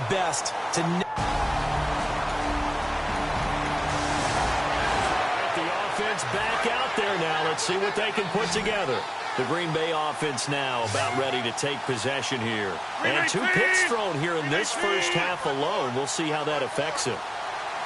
best to... The offense back out there now. Let's see what they can put together. The Green Bay offense now about ready to take possession here. And 2 picks thrown here in this first half alone. We'll see how that affects him.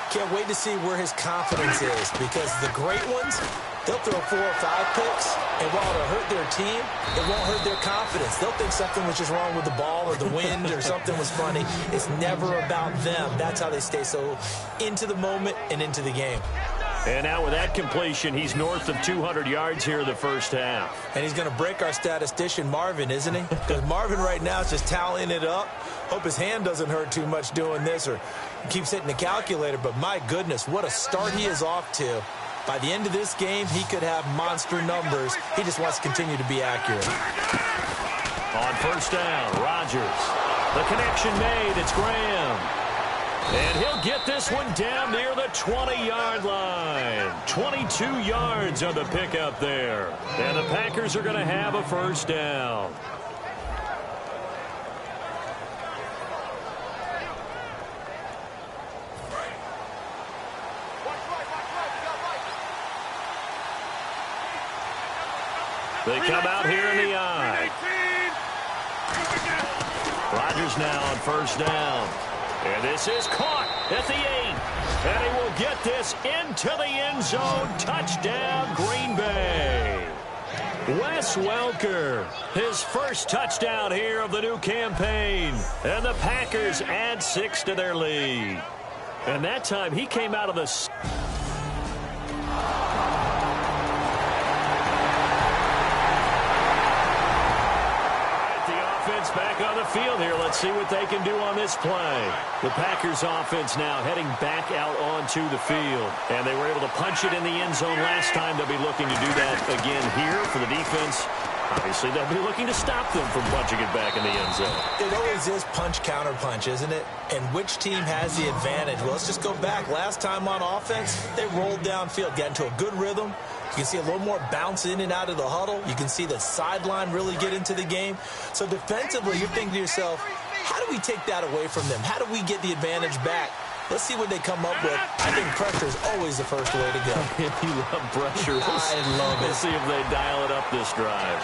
Can't wait to see where his confidence is, because the great ones, they'll throw 4 or 5 picks, and while it'll hurt their team, it won't hurt their confidence. They'll think something was just wrong with the ball or the wind or something was funny. It's never about them. That's how they stay so into the moment and into the game. And now with that completion, he's north of 200 yards here in the first half. And he's going to break our statistician, Marvin, isn't he? Because Marvin right now is just tallying it up. Hope his hand doesn't hurt too much doing this or keeps hitting the calculator. But my goodness, what a start he is off to. By the end of this game, he could have monster numbers. He just wants to continue to be accurate. On first down, Rodgers. The connection made. It's Graham. And he'll get this one down near the 20-yard line. 22 yards on the pickup there. And the Packers are going to have a first down. They come out here in the eye. Rodgers now on first down. And this is caught at the 8. And he will get this into the end zone. Touchdown, Green Bay. Wes Welker, his first touchdown here of the new campaign. And the Packers add 6 to their lead. And that time he came out of the... Back on the field here. Let's see what they can do on this play. The Packers offense now heading back out onto the field. And they were able to punch it in the end zone last time. They'll be looking to do that again here for the defense. Obviously, they'll be looking to stop them from punching it back in the end zone. It always is punch, counter punch, isn't it? And which team has the advantage? Well, let's just go back. Last time on offense, they rolled downfield, got into a good rhythm. You can see a little more bounce in and out of the huddle. You can see the sideline really get into the game. So defensively, you're thinking to yourself, how do we take that away from them? How do we get the advantage back? Let's see what they come up with. I think pressure is always the first way to go. You love pressure. I love it. We'll see if they dial it up this drive.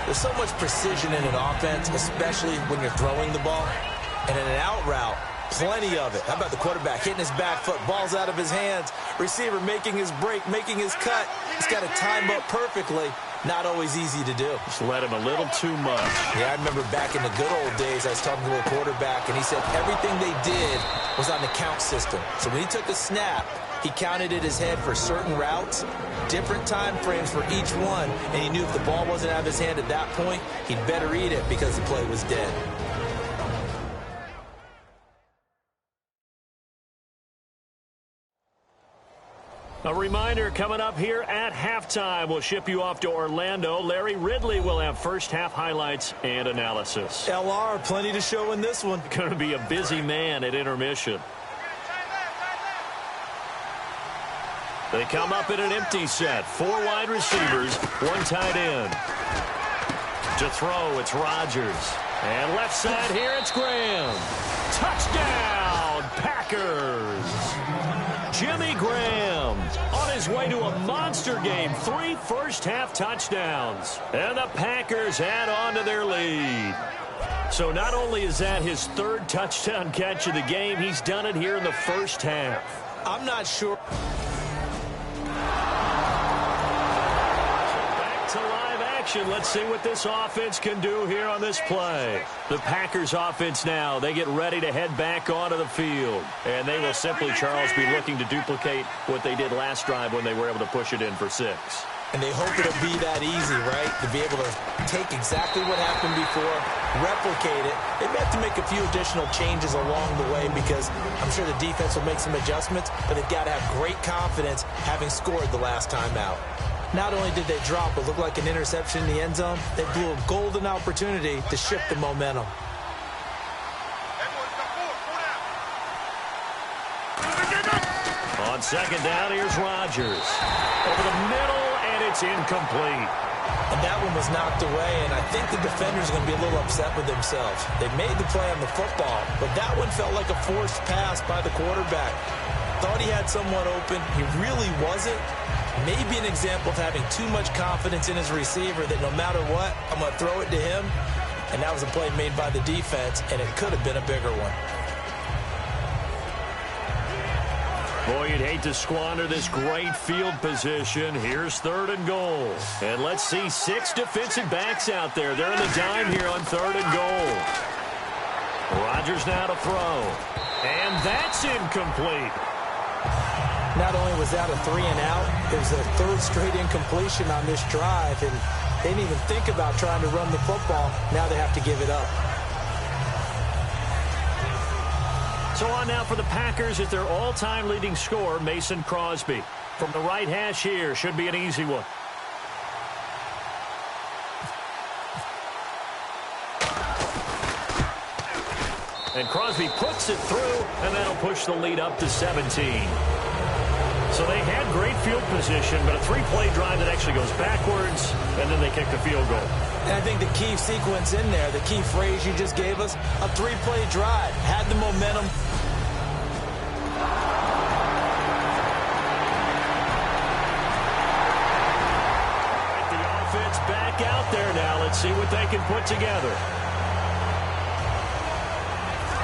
There's so much precision in an offense, especially when you're throwing the ball. And in an out route, plenty of it. How about the quarterback hitting his back foot, ball's out of his hands, receiver making his break, making his cut. He's got to time up perfectly. Not always easy to do. Just let him a little too much. Yeah, I remember back in the good old days, I was talking to a quarterback, and he said everything they did was on the count system. So when he took a snap, he counted in his head for certain routes, different time frames for each one, and he knew if the ball wasn't out of his hand at that point, he'd better eat it because the play was dead. A reminder coming up here at halftime. We'll ship you off to Orlando. Larry Ridley will have first half highlights and analysis. LR, plenty to show in this one. Going to be a busy man at intermission. They come up in an empty set. 4 wide receivers, 1 tight end. To throw, it's Rodgers. And left side here, it's Graham. Touchdown, Packers. Jimmy Graham on his way to a monster game. 3 first-half touchdowns. And the Packers add on to their lead. So not only is that his 3rd touchdown catch of the game, he's done it here in the first half. I'm not sure. Back to live action. Let's see what this offense can do here on this play. The Packers offense now, they get ready to head back onto the field. And they will simply, Charles, be looking to duplicate what they did last drive when they were able to push it in for 6. And they hope it'll be that easy, right? To be able to take exactly what happened before, replicate it. They may have to make a few additional changes along the way because I'm sure the defense will make some adjustments, but they've got to have great confidence having scored the last time out. Not only did they drop what looked like an interception in the end zone, they blew a golden opportunity to shift the momentum. On second down, here's Rodgers. Over the middle, and it's incomplete. And that one was knocked away, and I think the defenders are going to be a little upset with themselves. They made the play on the football, but that one felt like a forced pass by the quarterback. Thought he had someone open. He really wasn't. Maybe an example of having too much confidence in his receiver that no matter what, I'm going to throw it to him. And that was a play made by the defense, and it could have been a bigger one. Boy, you'd hate to squander this great field position. Here's 3rd and goal. And let's see 6 defensive backs out there. They're in the dime here on 3rd and goal. Rodgers now to throw. And that's incomplete. Not only was that a 3-and-out, it was a 3rd straight incompletion on this drive, and they didn't even think about trying to run the football. Now they have to give it up. So on now for the Packers is their all-time leading scorer, Mason Crosby. From the right hash here, should be an easy one. And Crosby puts it through, and that'll push the lead up to 17. So they had great field position, but a 3-play drive that actually goes backwards, and then they kick the field goal. And I think the key sequence in there, the key phrase you just gave us, a 3-play drive, had the momentum. The offense back out there now. Let's see what they can put together.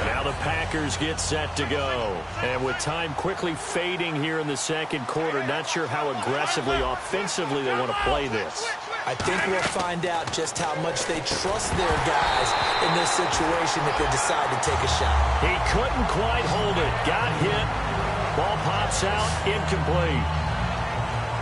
Now the Packers get set to go. And with time quickly fading here in the second quarter, not sure how aggressively, offensively they want to play this. I think we'll find out just how much they trust their guys in this situation if they decide to take a shot. He couldn't quite hold it. Got hit. Ball pops out. Incomplete.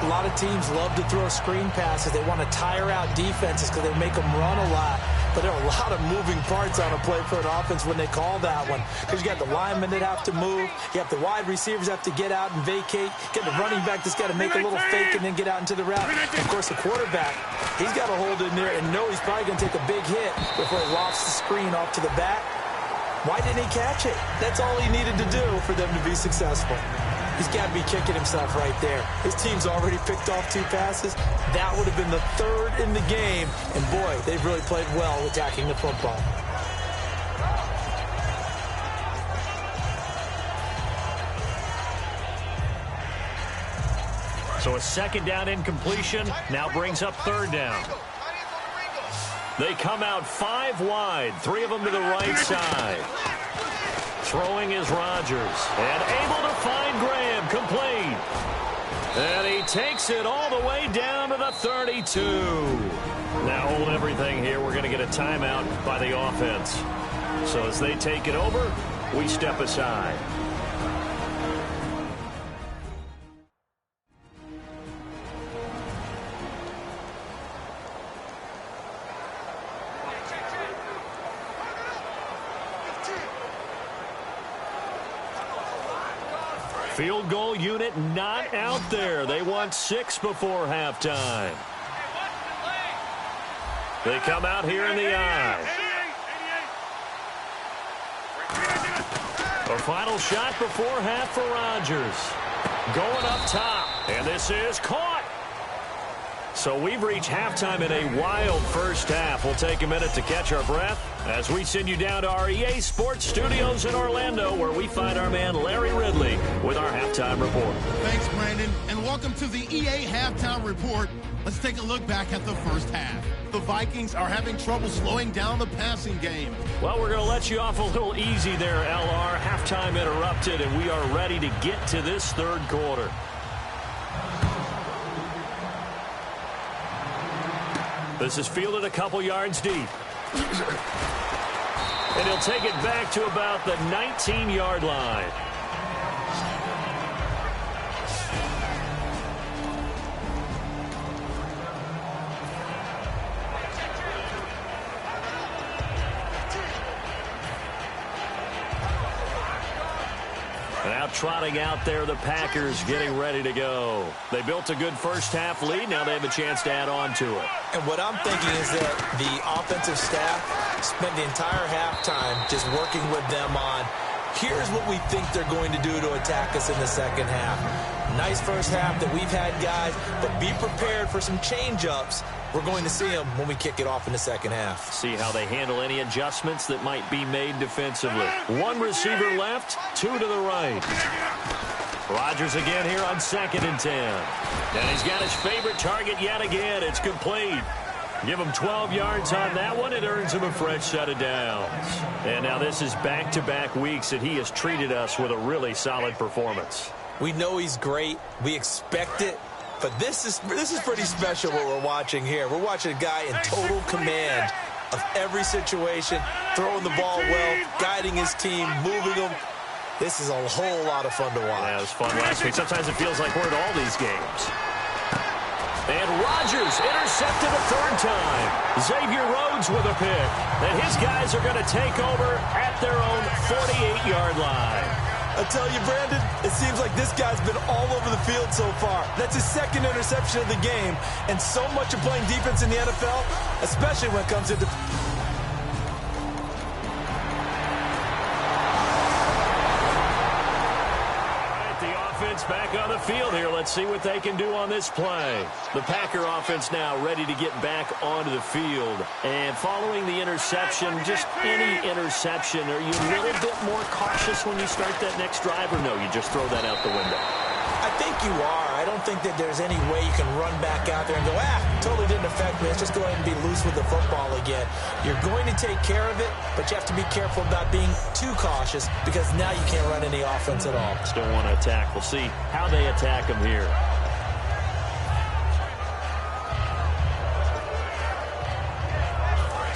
A lot of teams love to throw screen passes. They want to tire out defenses because they make them run a lot. But there are a lot of moving parts on a play for an offense when they call that one. Because you got the linemen that have to move. You have the wide receivers have to get out and vacate. You got the running back that's got to make a little fake and then get out into the route. And of course, the quarterback, he's got to hold in there and know he's probably going to take a big hit before he lofts the screen off to the back. Why didn't he catch it? That's all he needed to do for them to be successful. He's got to be kicking himself right there. His team's already picked off 2 passes. That would have been the 3rd in the game. And, boy, they've really played well attacking the football. So a 2nd down incompletion now brings up 3rd down. They come out 5 wide, 3 of them to the right side. Throwing is Rodgers. And able to find Graham. Complete. And he takes it all the way down to the 32. Now hold everything here. We're going to get a timeout by the offense. So as they take it over, we step aside. Field goal unit not out there. They want 6 before halftime. They come out here in the I. A final shot before half for Rodgers. Going up top. And this is caught. So we've reached halftime in a wild first half. We'll take a minute to catch our breath as we send you down to our EA Sports Studios in Orlando, where we find our man Larry Ridley with our halftime report. Thanks, Brandon, and welcome to the EA Halftime Report. Let's take a look back at the first half. The Vikings are having trouble slowing down the passing game. Well, we're going to let you off a little easy there, LR. Halftime interrupted, and we are ready to get to this 3rd quarter. This is fielded a couple yards deep. And he'll take it back to about the 19-yard line. Now trotting out there, the Packers getting ready to go. They built a good first half lead. Now they have a chance to add on to it. And what I'm thinking is that the offensive staff spent the entire halftime just working with them on, here's what we think they're going to do to attack us in the second half. Nice first half that we've had, guys, but be prepared for some change-ups We're going to see him when we kick it off in the second half. See how they handle any adjustments that might be made defensively. One receiver left, two to the right. Rodgers again here on 2nd and 10. And he's got his favorite target yet again. It's complete. Give him 12 yards on that one. It earns him a fresh set of downs. And now this is back-to-back weeks that he has treated us with a really solid performance. We know he's great. We expect it. But this is pretty special what we're watching here. We're watching a guy in total command of every situation, throwing the ball well, guiding his team, moving them. This is a whole lot of fun to watch. Yeah, it was fun last week. Sometimes it feels like we're at all these games. And Rodgers intercepted a third time. Xavier Rhodes with a pick. And his guys are going to take over at their own 48-yard line. I tell you, Brandon, it seems like this guy's been all over the field so far. That's his second interception of the game. And so much of playing defense in the NFL, especially when it comes into... Back on the field here. Let's see what they can do on this play. The Packer offense now ready to get back onto the field. And following the interception, just any interception, are you a little bit more cautious when you start that next drive, or no, you just throw that out the window? I think you are. I don't think that there's any way you can run back out there and go, totally didn't affect me. Let's just go ahead and be loose with the football again. You're going to take care of it, but you have to be careful about being too cautious because now you can't run any offense at all. Still want to attack. We'll see how they attack him here.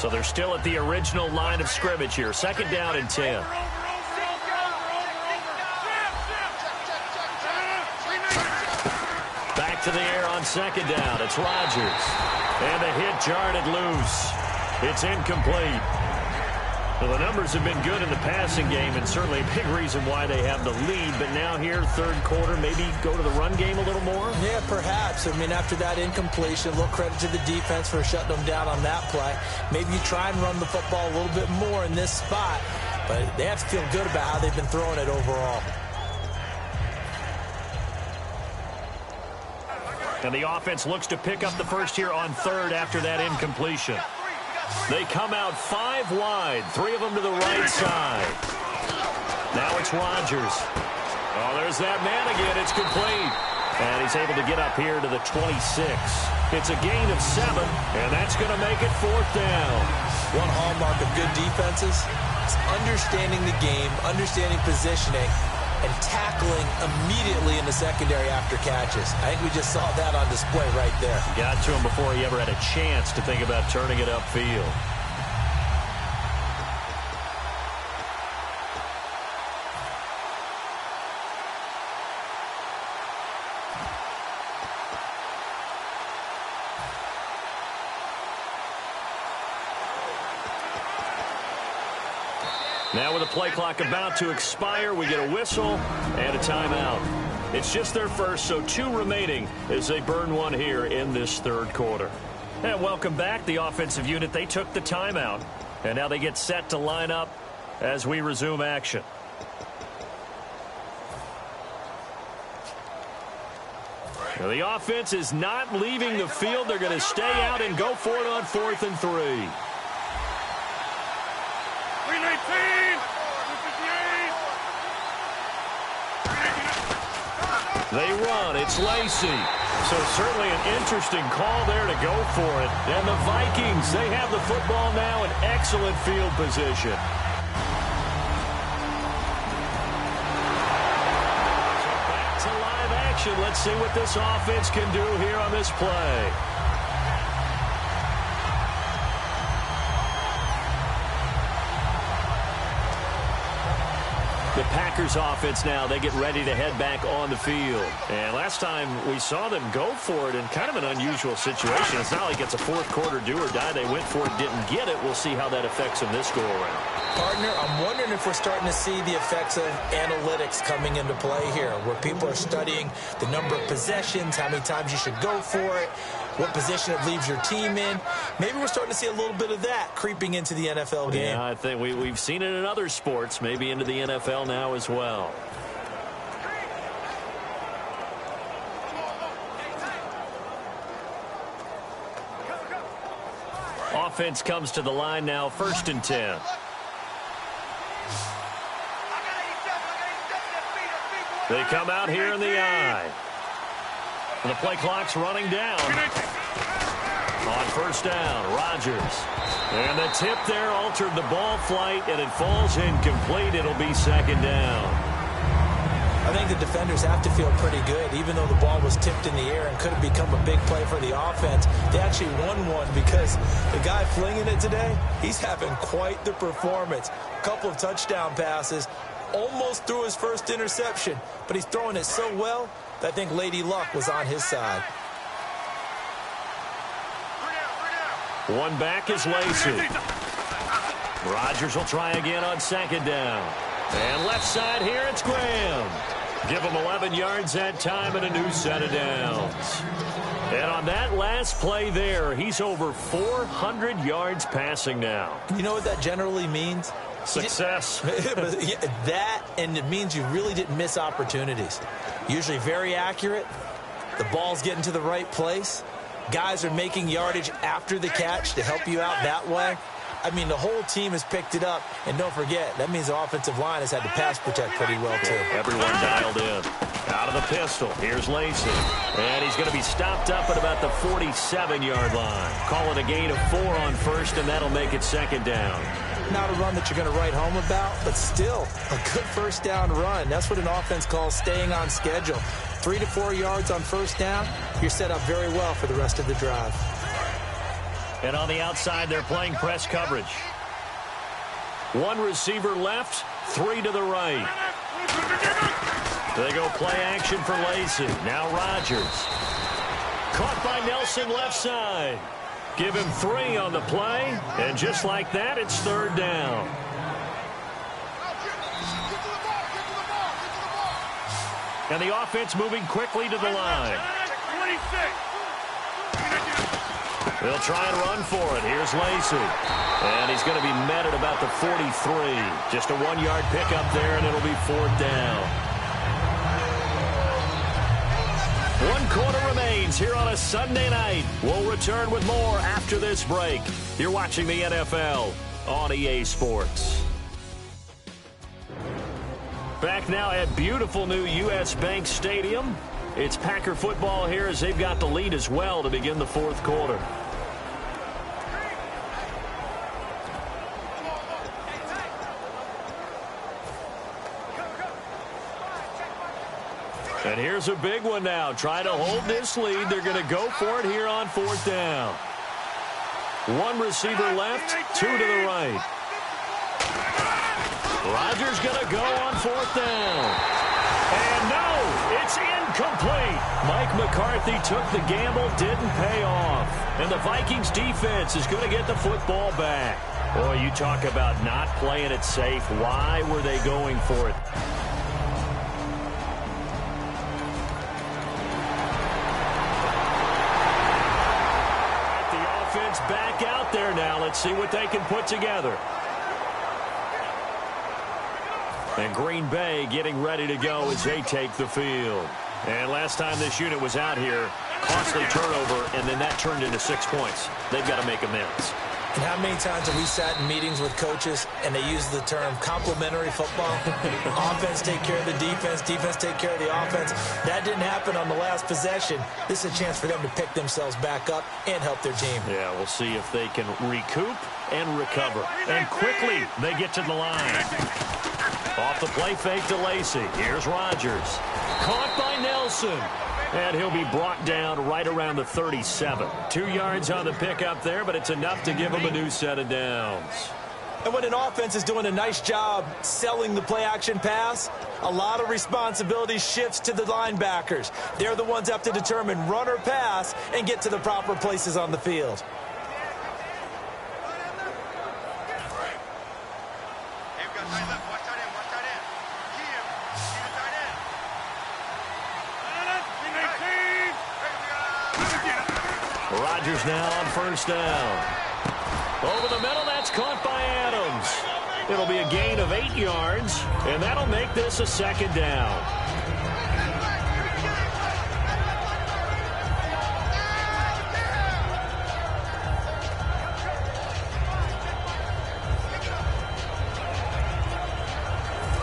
So they're still at the original line of scrimmage here. 2nd down and 10. To the air on 2nd down. It's Rodgers. And the hit jarred loose. It's incomplete. Well, the numbers have been good in the passing game, and certainly a big reason why they have the lead. But now here, 3rd quarter, maybe go to the run game a little more? Yeah, perhaps. I mean, after that incompletion, a little credit to the defense for shutting them down on that play. Maybe you try and run the football a little bit more in this spot. But they have to feel good about how they've been throwing it overall. And the offense looks to pick up the first here on 3rd after that incompletion. They come out 5 wide, 3 of them to the right side. Now it's Rodgers. Oh, there's that man again. It's complete. And he's able to get up here to the 26. It's a gain of 7, and that's going to make it 4th down. One hallmark of good defenses is understanding the game, understanding positioning, and tackling immediately in the secondary after catches. I think we just saw that on display right there. Got to him before he ever had a chance to think about turning it upfield. Now with the play clock about to expire, we get a whistle and a timeout. It's just their first, so 2 remaining as they burn one here in this 3rd quarter. And welcome back, the offensive unit. They took the timeout, and now they get set to line up as we resume action. Now the offense is not leaving the field. They're going to stay out and go for it on 4th and 3. They run. It's Lacy. So certainly an interesting call there to go for it. And the Vikings, they have the football now in excellent field position. So back to live action. Let's see what this offense can do here on this play. The Packers offense now, they get ready to head back on the field. And last time we saw them go for it in kind of an unusual situation. It's not like it's a 4th quarter do or die. They went for it, didn't get it. We'll see how that affects them this go around. Partner, I'm wondering if we're starting to see the effects of analytics coming into play here, where people are studying the number of possessions, how many times you should go for it, what position it leaves your team in. Maybe we're starting to see a little bit of that creeping into the NFL game. Yeah, I think we've seen it in other sports, maybe into the NFL now as well. offense comes to the line now, 1st and 10. They come out here in the I. The play clock's running down. On 1st down, Rodgers. And the tip there altered the ball flight, and it falls incomplete. It'll be 2nd down. I think the defenders have to feel pretty good. Even though the ball was tipped in the air and could have become a big play for the offense, they actually won one because the guy flinging it today, he's having quite the performance. A couple of touchdown passes, almost threw his first interception, but he's throwing it so well that I think Lady Luck was on his side. One back is Lacey. Rodgers will try again on 2nd down. And left side here, it's Graham. Give him 11 yards that time and a new set of downs. And on that last play there, he's over 400 yards passing now. You know what that generally means? Success. That, and it means you really didn't miss opportunities. Usually very accurate. The ball's getting to the right place. Guys are making yardage after the catch to help you out that way. I mean, the whole team has picked it up. And don't forget, that means the offensive line has had to pass protect pretty well, too. Everyone dialed in. Out of the pistol. Here's Lacey. And he's going to be stopped up at about the 47-yard line. Call it a gain of 4 on 1st, and that'll make it 2nd down. Not a run that you're going to write home about, but still a good 1st down run. That's what an offense calls staying on schedule. 3 to 4 yards on 1st down, you're set up very well for the rest of the drive. And on the outside, they're playing press coverage. 1 receiver left, 3 to the right. They go play action for Lacey. Now Rodgers. Caught by Nelson left side. Give him 3 on the play, and just like that, it's 3rd down. And the offense moving quickly to the line. They'll try and run for it. Here's Lacey. And he's going to be met at about the 43. Just a 1-yard pickup there, and it'll be 4th down. 1 quarter remains here on a Sunday night. We'll return with more after this break. You're watching the NFL on EA Sports. Back now at beautiful new U.S. Bank Stadium. It's Packer football here as they've got the lead as well to begin the 4th quarter. And here's a big one now. Trying to hold this lead. They're going to go for it here on 4th down. 1 receiver left, 2 to the right. Rodgers going to go on 4th down. And no, it's incomplete. Mike McCarthy took the gamble, didn't pay off. And the Vikings defense is going to get the football back. Boy, you talk about not playing it safe. Why were they going for it? Back out there now. Let's see what they can put together. And Green Bay getting ready to go as they take the field. And last time this unit was out here, costly turnover, and then that turned into 6 points. They've got to make amends. And how many times have we sat in meetings with coaches and they use the term complementary football? Offense take care of the defense, defense take care of the offense. That didn't happen on the last possession. This is a chance for them to pick themselves back up and help their team. Yeah, we'll see if they can recoup and recover. And quickly, they get to the line. Off the play fake to Lacey. Here's Rodgers. Caught by Nelson. And he'll be brought down right around the 37. 2 yards on the pickup there, but it's enough to give him a new set of downs. And when an offense is doing a nice job selling the play-action pass, a lot of responsibility shifts to the linebackers. They're the ones that have to determine run or pass and get to the proper places on the field. Rodgers now on 1st down. Over the middle, that's caught by Adams. It'll be a gain of 8 yards, and that'll make this a 2nd down.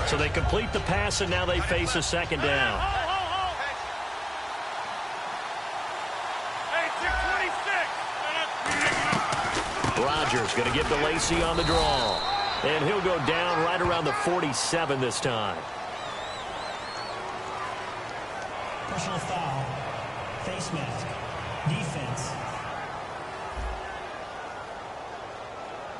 So they complete the pass, and now they face a second down. Rodgers going to give to Lacy on the draw. And he'll go down right around the 47 this time. Personal foul. Face mask. Defense.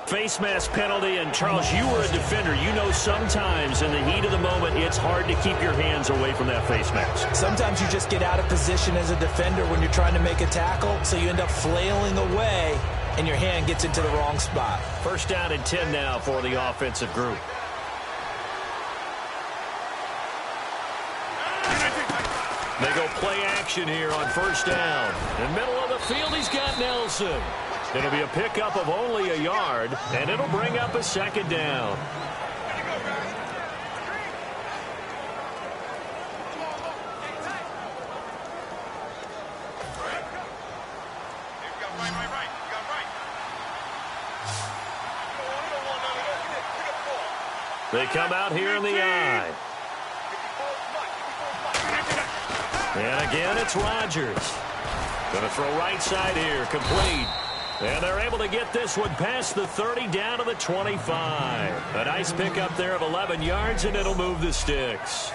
Face mask penalty, and Charles, you were a defender. You know sometimes in the heat of the moment, it's hard to keep your hands away from that face mask. Sometimes you just get out of position as a defender when you're trying to make a tackle, so you end up flailing away, and your hand gets into the wrong spot. First down and 10 now for the offensive group. They go play action here on first down. In the middle of the field, he's got Nelson. It'll be a pickup of only a yard, and it'll bring up a second down. They come out here in the eye. And again, it's Rodgers. Going to throw right side here, complete. And they're able to get this one past the 30 down to the 25. A nice pickup there of 11 yards, and it'll move the sticks.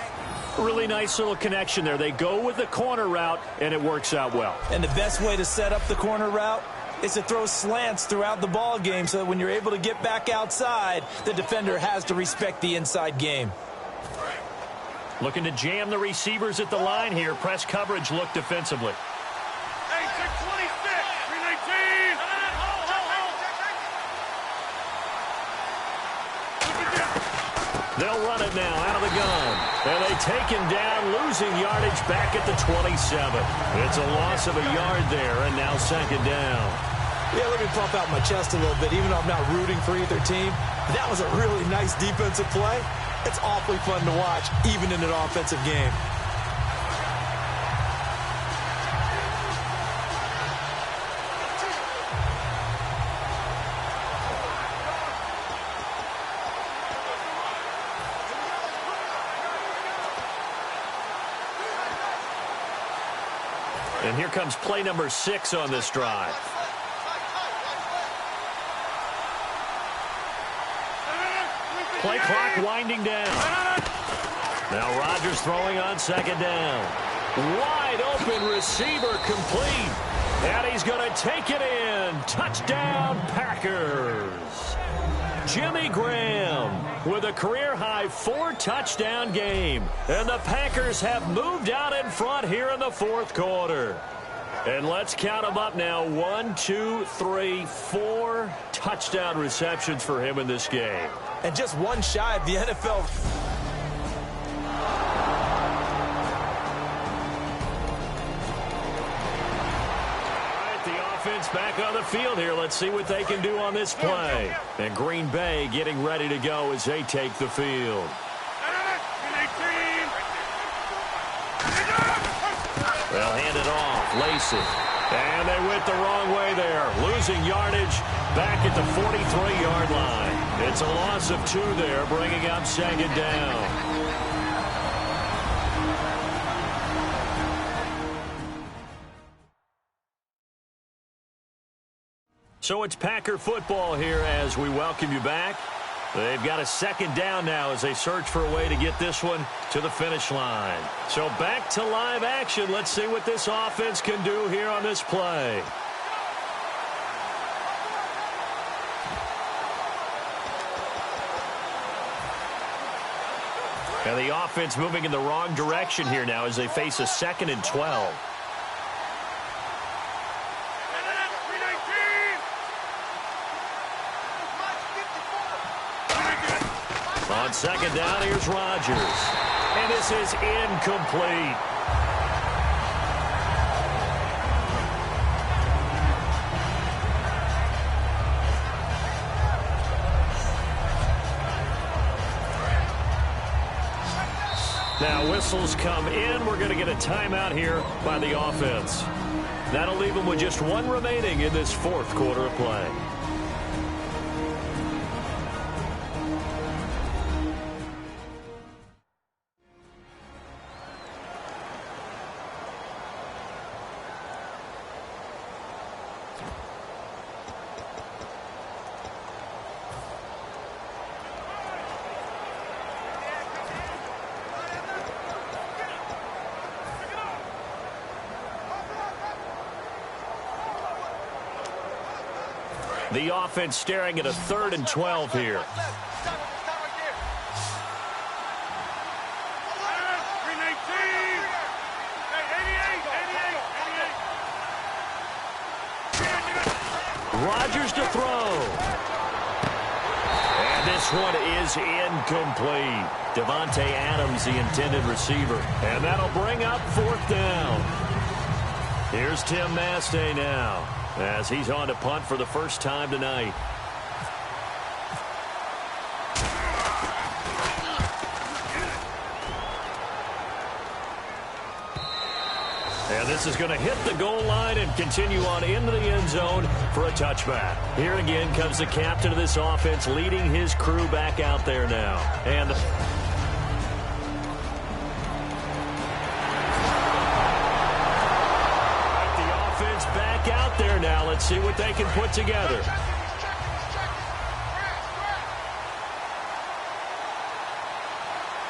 Really nice little connection there. They go with the corner route, and it works out well. And the best way to set up the corner route is to throw slants throughout the ball game so that when you're able to get back outside, the defender has to respect the inside game. Looking to jam the receivers at the line here. Press coverage look defensively. They'll run it now out of the gun. And they take him down, losing yardage back at the 27. It's a loss of a yard there, and now second down. Yeah, let me pump out my chest a little bit. Even though I'm not rooting for either team, that was a really nice defensive play. It's awfully fun to watch, even in an offensive game. And here comes play number 6 on this drive. Play clock winding down. Now Rodgers throwing on second down. Wide open receiver complete. And he's going to take it in. Touchdown Packers. Jimmy Graham with a career-high 4-touchdown game. And the Packers have moved out in front here in the fourth quarter. And let's count them up now. 1, 2, 3, 4 touchdown receptions for him in this game. And just one shy of the NFL. Back on the field here. Let's see what they can do on this play. And Green Bay getting ready to go as they take the field. They'll hand it off. Lacy. And they went the wrong way there. Losing yardage back at the 43-yard line. It's a loss of 2 there, bringing up second down. So it's Packer football here as we welcome you back. They've got a second down now as they search for a way to get this one to the finish line. So back to live action. Let's see what this offense can do here on this play. And the offense moving in the wrong direction here now as they face a 2nd and 12. On second down, here's Rodgers. And this is incomplete. Now whistles come in. We're going to get a timeout here by the offense. That'll leave them with just 1 remaining in this fourth quarter of play. The offense staring at a 3rd and 12 here. Rodgers to throw. And this one is incomplete. Devontae Adams, the intended receiver. And that'll bring up 4th down. Here's Tim Mastay now, as he's on to punt for the first time tonight. And this is going to hit the goal line and continue on into the end zone for a touchback. Here again comes the captain of this offense, leading his crew back out there now. And the offense back out there now. Let's see what they can put together.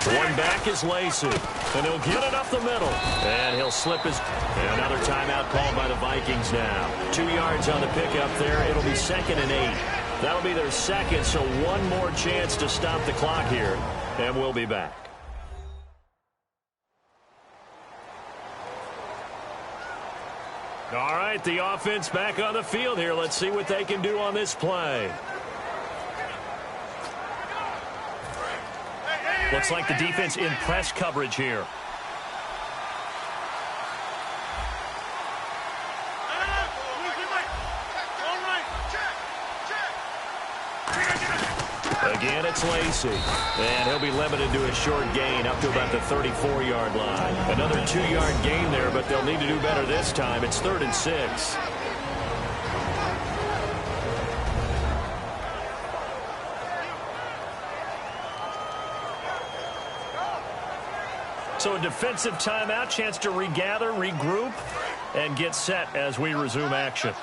One back is Lacey, and he'll get it up the middle. And he'll slip his... And another timeout called by the Vikings now. 2 yards on the pickup there. It'll be 2nd and 8. That'll be their second, so one more chance to stop the clock here. And we'll be back. All right, the offense back on the field here. Let's see what they can do on this play. Looks like the defense in press coverage here. Again, it's Lacey. And he'll be limited to a short gain up to about the 34-yard line. Another 2-yard gain there, but they'll need to do better this time. It's 3rd and 6. So a defensive timeout, chance to regather, regroup, and get set as we resume action.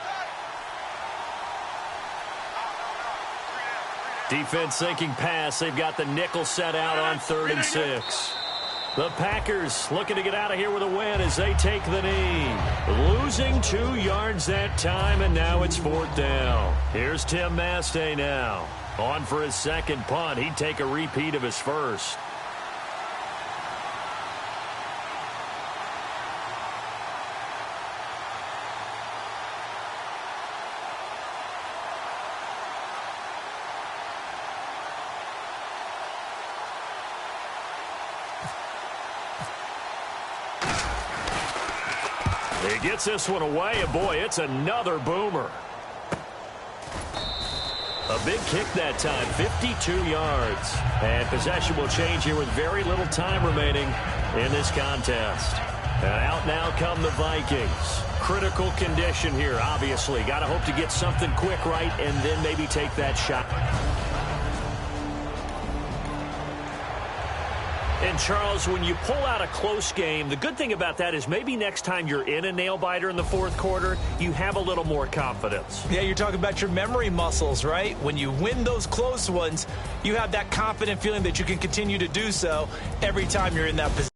Defense thinking pass. They've got the nickel set out on 3rd and 6. The Packers looking to get out of here with a win as they take the knee. Losing 2 yards that time, and now it's 4th down. Here's Tim Mastay now. On for his second punt. He'd take a repeat of his first. He gets this one away, and boy, it's another boomer. A big kick that time, 52 yards. And possession will change here with very little time remaining in this contest. And out now come the Vikings. Critical condition here, obviously. Got to hope to get something quick right and then maybe take that shot. And, Charles, when you pull out a close game, the good thing about that is maybe next time you're in a nail-biter in the 4th quarter, you have a little more confidence. Yeah, you're talking about your memory muscles, right? When you win those close ones, you have that confident feeling that you can continue to do so every time you're in that position.